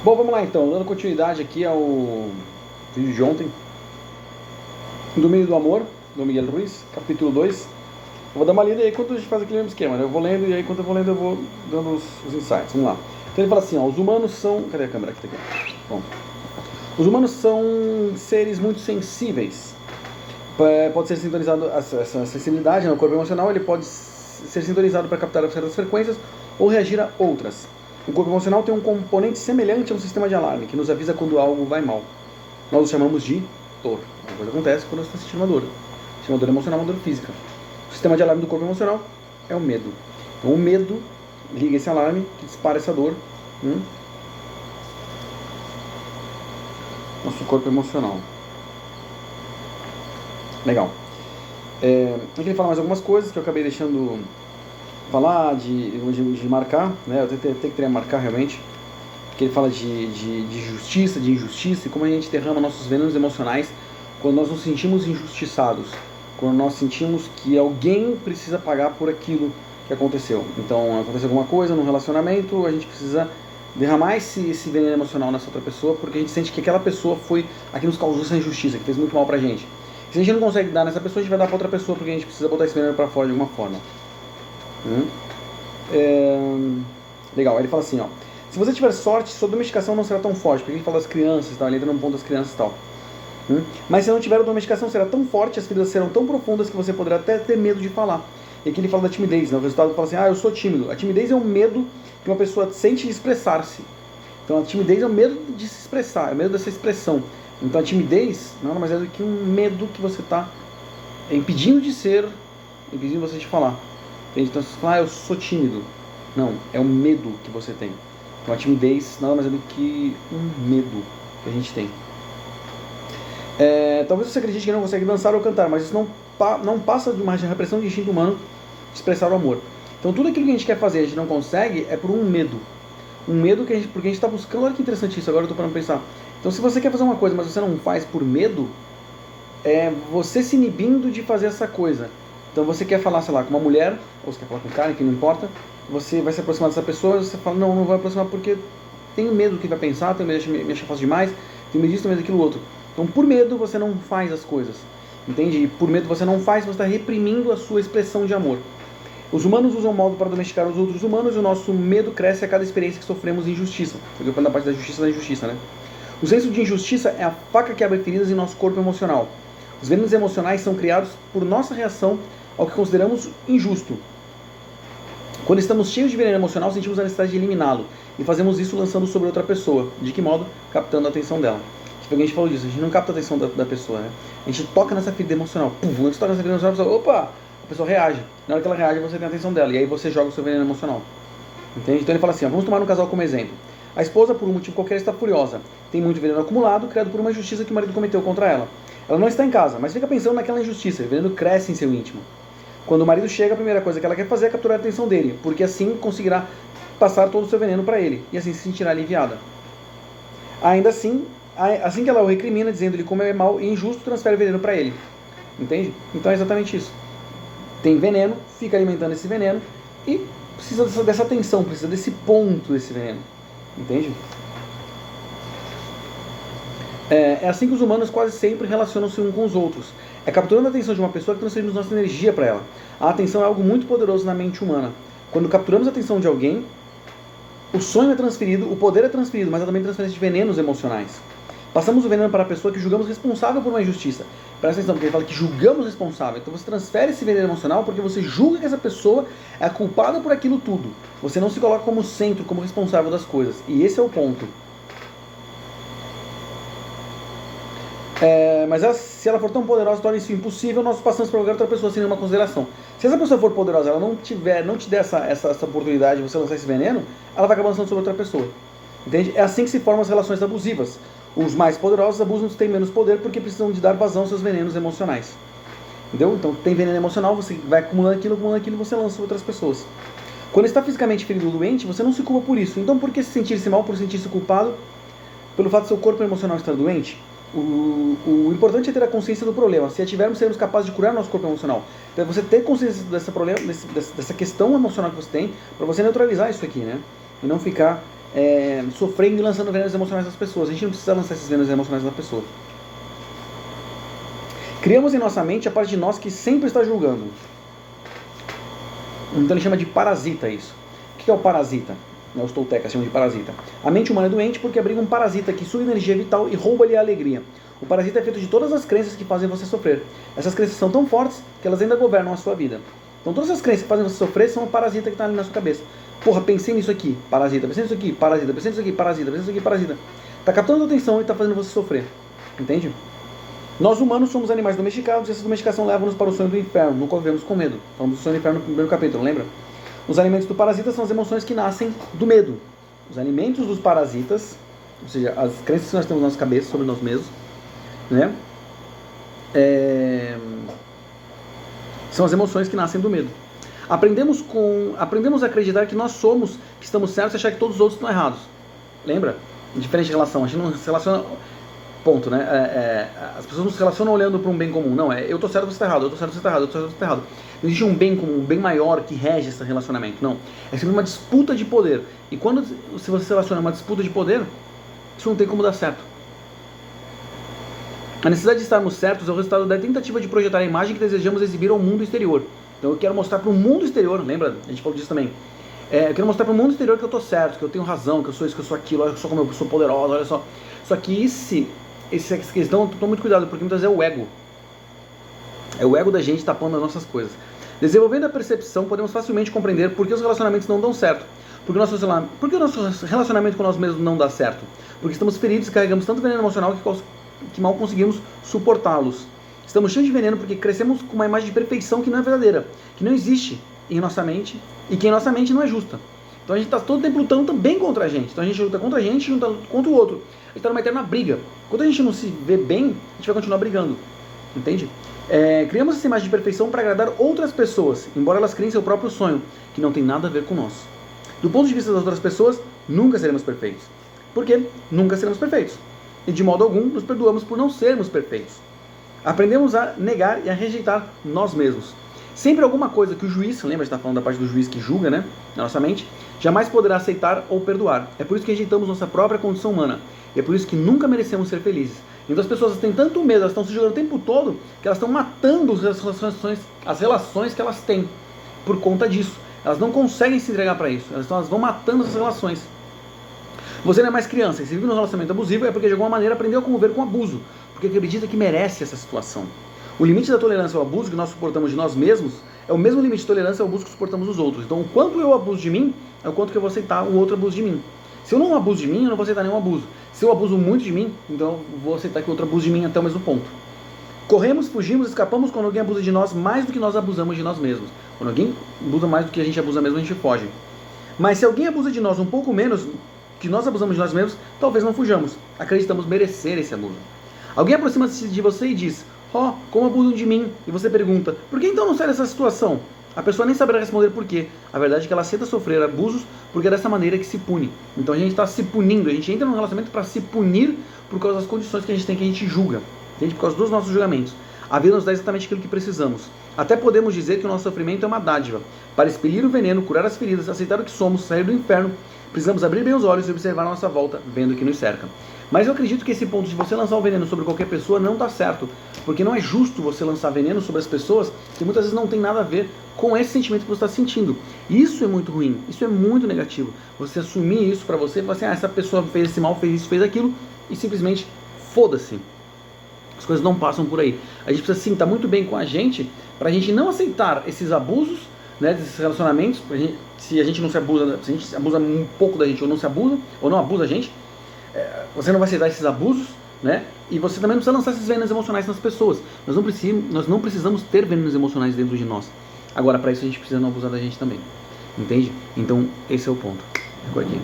Bom, vamos lá então, dando continuidade aqui ao vídeo de ontem, do Meio do Amor, do Miguel Ruiz, capítulo 2. Eu vou dar uma lida e aí enquanto a gente faz aquele mesmo esquema, né? Eu vou lendo e aí enquanto eu vou lendo eu vou dando os insights. Vamos lá. Então ele fala assim, ó, os humanos são... Cadê a câmera? Aqui, tá aqui. Bom. Os humanos são seres muito sensíveis. Pode ser sintonizado, essa sensibilidade no corpo emocional, ele pode ser sintonizado para captar certas frequências ou reagir a outras. O corpo emocional tem um componente semelhante a um sistema de alarme, que nos avisa quando algo vai mal. Nós o chamamos de dor. Uma coisa acontece quando você está sentindo uma dor. Uma dor emocional, uma dor física. O sistema de alarme do corpo emocional é o medo. Então o medo liga esse alarme, que dispara essa dor. Nosso corpo emocional. Legal. Aqui ele fala mais algumas coisas que eu acabei deixando falar, de marcar, né? Eu tenho que marcar realmente. Que ele fala de justiça, de injustiça, e como a gente derrama nossos venenos emocionais quando nós nos sentimos injustiçados, quando nós sentimos que alguém precisa pagar por aquilo que aconteceu. Então, aconteceu alguma coisa no relacionamento, a gente precisa derramar esse veneno emocional nessa outra pessoa, porque a gente sente que aquela pessoa foi a que nos causou essa injustiça, que fez muito mal pra gente. Se a gente não consegue dar nessa pessoa, a gente vai dar pra outra pessoa, porque a gente precisa botar esse veneno pra fora de alguma forma. Legal, ele fala assim, ó. Se você tiver sorte, sua domesticação não será tão forte, porque ele fala das crianças, tá? Ele entra no ponto das crianças e tal. Mas se não tiver a domesticação, será tão forte, as feridas serão tão profundas que você poderá até ter medo de falar. E aqui ele fala da timidez, né? O resultado fala assim, eu sou tímido. A timidez é um medo que uma pessoa sente de expressar-se. Então a timidez é o medo de se expressar, é o medo dessa expressão. Então a timidez nada mais é do que um medo que você está impedindo de ser, impedindo você de falar. Então você fala, eu sou tímido. Não, é um medo que você tem. Então a timidez nada mais é do que um medo que a gente tem. Talvez você acredite que não consegue dançar ou cantar, mas isso não passa de uma repressão de instinto humano de expressar o amor. Então tudo aquilo que a gente quer fazer e a gente não consegue é por um medo. Um medo que porque a gente está buscando. Olha que interessante isso, agora eu estou parando para pensar. Então se você quer fazer uma coisa, mas você não faz por medo, é você se inibindo de fazer essa coisa. Então você quer falar, sei lá, com uma mulher, ou você quer falar com um cara, que não importa, você vai se aproximar dessa pessoa, você fala, não vou aproximar porque tenho medo do que vai pensar, tenho medo de me achar fácil demais, tenho medo disso, tenho medo daquilo outro. Então por medo você não faz as coisas, entende? E por medo você não faz, você está reprimindo a sua expressão de amor. Os humanos usam o modo para domesticar os outros humanos e o nosso medo cresce a cada experiência que sofremos injustiça. Estou falando da parte da injustiça, né? O senso de injustiça é a faca que abre feridas em nosso corpo emocional. Os venenos emocionais são criados por nossa reação ao que consideramos injusto. Quando estamos cheios de veneno emocional, sentimos a necessidade de eliminá-lo. E fazemos isso lançando sobre outra pessoa. De que modo? Captando a atenção dela. A gente falou disso, a gente não capta a atenção da pessoa, né? A gente toca nessa ferida emocional. Pum, quando você toca nessa ferida emocional, a pessoa, opa! A pessoa reage. Na hora que ela reage, você tem a atenção dela. E aí você joga o seu veneno emocional. Entende? Então ele fala assim, vamos tomar um casal como exemplo. A esposa, por um motivo qualquer, está furiosa. Tem muito veneno acumulado, criado por uma injustiça que o marido cometeu contra ela. Ela não está em casa, mas fica pensando naquela injustiça. O veneno cresce em seu íntimo. Quando o marido chega, a primeira coisa que ela quer fazer é capturar a atenção dele, porque assim conseguirá passar todo o seu veneno para ele, e assim se sentirá aliviada. Ainda assim, assim que ela o recrimina, dizendo-lhe como é mau e injusto, transfere o veneno para ele. Entende? Então é exatamente isso. Tem veneno, fica alimentando esse veneno, e precisa dessa atenção, precisa desse ponto desse veneno. Entende? É assim que os humanos quase sempre relacionam-se uns com os outros. É capturando a atenção de uma pessoa que transferimos nossa energia para ela. A atenção é algo muito poderoso na mente humana. Quando capturamos a atenção de alguém, o sonho é transferido, o poder é transferido, mas é também transferência de venenos emocionais. Passamos o veneno para a pessoa que julgamos responsável por uma injustiça. Presta atenção, porque ele fala que julgamos responsável. Então você transfere esse veneno emocional porque você julga que essa pessoa é a culpada por aquilo tudo. Você não se coloca como centro, como responsável das coisas. E esse é o ponto. Mas se ela for tão poderosa, torna isso impossível, nós passamos para qualquer outra pessoa sem nenhuma consideração. Se essa pessoa for poderosa, ela não te der essa oportunidade de você lançar esse veneno, ela vai acabar lançando sobre outra pessoa. Entende? É assim que se formam as relações abusivas. Os mais poderosos abusam os que têm menos poder porque precisam de dar vazão aos seus venenos emocionais. Entendeu? Então tem veneno emocional, você vai acumulando aquilo e você lança sobre outras pessoas. Quando está fisicamente ferido ou doente, você não se culpa por isso. Então por que se sentir-se mal por sentir-se culpado pelo fato de seu corpo emocional estar doente? O importante é ter a consciência do problema. Se a tivermos, seremos capazes de curar nosso corpo emocional. Então é você ter consciência dessa questão emocional que você tem, para você neutralizar isso aqui, né? E não ficar sofrendo e lançando venenos emocionais nas pessoas. A gente não precisa lançar esses venenos emocionais nas pessoas. Criamos em nossa mente a parte de nós que sempre está julgando. Então ele chama de parasita isso. O que é o parasita? Os toltecas chamam de parasita. A mente humana é doente porque abriga um parasita que suga energia vital e rouba-lhe a alegria. O parasita é feito de todas as crenças que fazem você sofrer. Essas crenças são tão fortes que elas ainda governam a sua vida. Então todas as crenças que fazem você sofrer são o parasita que está ali na sua cabeça. Porra, pensei nisso aqui, parasita. Pensei nisso aqui, parasita. Pensei nisso aqui, parasita. Pensei nisso aqui, parasita. Está captando a atenção e está fazendo você sofrer. Entende? Nós humanos somos animais domesticados e essa domesticação leva-nos para o sonho do inferno. Nunca vivemos com medo. Falamos do sonho do inferno no primeiro capítulo, lembra? Os alimentos do parasita são as emoções que nascem do medo. Os alimentos dos parasitas, ou seja, as crenças que nós temos na nossa cabeça sobre nós mesmos, né? São as emoções que nascem do medo. Aprendemos a acreditar que nós somos, que estamos certos e achar que todos os outros estão errados. Lembra? Diferente de relação. A gente não se relaciona... Ponto, né? As pessoas não se relacionam olhando para um bem comum. Não, eu tô certo, você está errado. Eu tô certo, você está errado. Eu tô certo, você está errado. Não existe um bem comum, um bem maior que rege esse relacionamento. Não. É sempre uma disputa de poder. E quando se você se relaciona a uma disputa de poder, isso não tem como dar certo. A necessidade de estarmos certos é o resultado da tentativa de projetar a imagem que desejamos exibir ao mundo exterior. Então eu quero mostrar para o mundo exterior, lembra? A gente falou disso também. Eu quero mostrar para o mundo exterior que eu estou certo, que eu tenho razão, que eu sou isso, que eu sou aquilo, olha só como eu sou poderosa, olha só. Só que essa questão, toma muito cuidado, porque muitas vezes é o ego. É o ego da gente tapando as nossas coisas. Desenvolvendo a percepção, podemos facilmente compreender por que os relacionamentos não dão certo. Por que o nosso relacionamento com nós mesmos não dá certo? Porque estamos feridos e carregamos tanto veneno emocional que mal conseguimos suportá-los. Estamos cheios de veneno porque crescemos com uma imagem de perfeição que não é verdadeira, que não existe em nossa mente e que em nossa mente não é justa. Então a gente está todo o tempo lutando também contra a gente. Então a gente luta contra a gente e luta contra o outro. A gente está numa eterna briga. Quando a gente não se vê bem, a gente vai continuar brigando. Entende? Criamos essa imagem de perfeição para agradar outras pessoas, embora elas criem seu próprio sonho, que não tem nada a ver com nós. Do ponto de vista das outras pessoas, nunca seremos perfeitos. Por quê? Nunca seremos perfeitos. E de modo algum nos perdoamos por não sermos perfeitos. Aprendemos a negar e a rejeitar nós mesmos. Sempre alguma coisa que o juiz, lembra, a gente está falando da parte do juiz que julga, né, na nossa mente, jamais poderá aceitar ou perdoar. É por isso que rejeitamos nossa própria condição humana. E é por isso que nunca merecemos ser felizes. Então as pessoas têm tanto medo, elas estão se julgando o tempo todo, que elas estão matando as relações que elas têm por conta disso. Elas não conseguem se entregar para isso. Elas vão matando essas relações. Você não é mais criança, e se vive num relacionamento abusivo é porque de alguma maneira aprendeu a conviver com abuso, porque acredita que merece essa situação. O limite da tolerância ao abuso que nós suportamos de nós mesmos é o mesmo limite de tolerância ao abuso que suportamos dos outros. Então, o quanto eu abuso de mim é o quanto que eu vou aceitar o outro abuso de mim. Se eu não abuso de mim, eu não vou aceitar nenhum abuso. Se eu abuso muito de mim, então eu vou aceitar que o outro abuse de mim até o mesmo ponto. Corremos, fugimos, escapamos quando alguém abusa de nós mais do que nós abusamos de nós mesmos. Quando alguém abusa mais do que a gente abusa mesmo, a gente foge. Mas se alguém abusa de nós um pouco menos que nós abusamos de nós mesmos, talvez não fujamos. Acreditamos merecer esse abuso. Alguém aproxima-se de você e diz: "Oh, como abusam de mim?" E você pergunta: "Por que então não sai dessa situação?" A pessoa nem saberá responder por quê. A verdade é que ela aceita sofrer abusos porque é dessa maneira que se pune. Então a gente está se punindo, a gente entra num relacionamento para se punir por causa das condições que a gente tem, que a gente julga. Entende? Por causa dos nossos julgamentos. A vida nos dá exatamente aquilo que precisamos. Até podemos dizer que o nosso sofrimento é uma dádiva. Para expelir o veneno, curar as feridas, aceitar o que somos, sair do inferno, precisamos abrir bem os olhos e observar a nossa volta, vendo o que nos cerca. Mas eu acredito que esse ponto de você lançar o veneno sobre qualquer pessoa não está certo. Porque não é justo você lançar veneno sobre as pessoas que muitas vezes não tem nada a ver com esse sentimento que você está sentindo. Isso é muito ruim, isso é muito negativo. Você assumir isso para você e falar assim: essa pessoa fez esse mal, fez isso, fez aquilo, e simplesmente foda-se. As coisas não passam por aí. A gente precisa sim estar muito bem com a gente, para a gente não aceitar esses abusos, né, desses relacionamentos. Se a gente não se abusa, se a gente abusa um pouco da gente ou não se abusa, ou não abusa a gente, você não vai aceitar esses abusos, né? E você também não precisa lançar esses venenos emocionais nas pessoas. Nós não precisamos ter venenos emocionais dentro de nós. Agora, para isso a gente precisa não abusar da gente também. Entende? Então, esse é o ponto. Ficou aqui.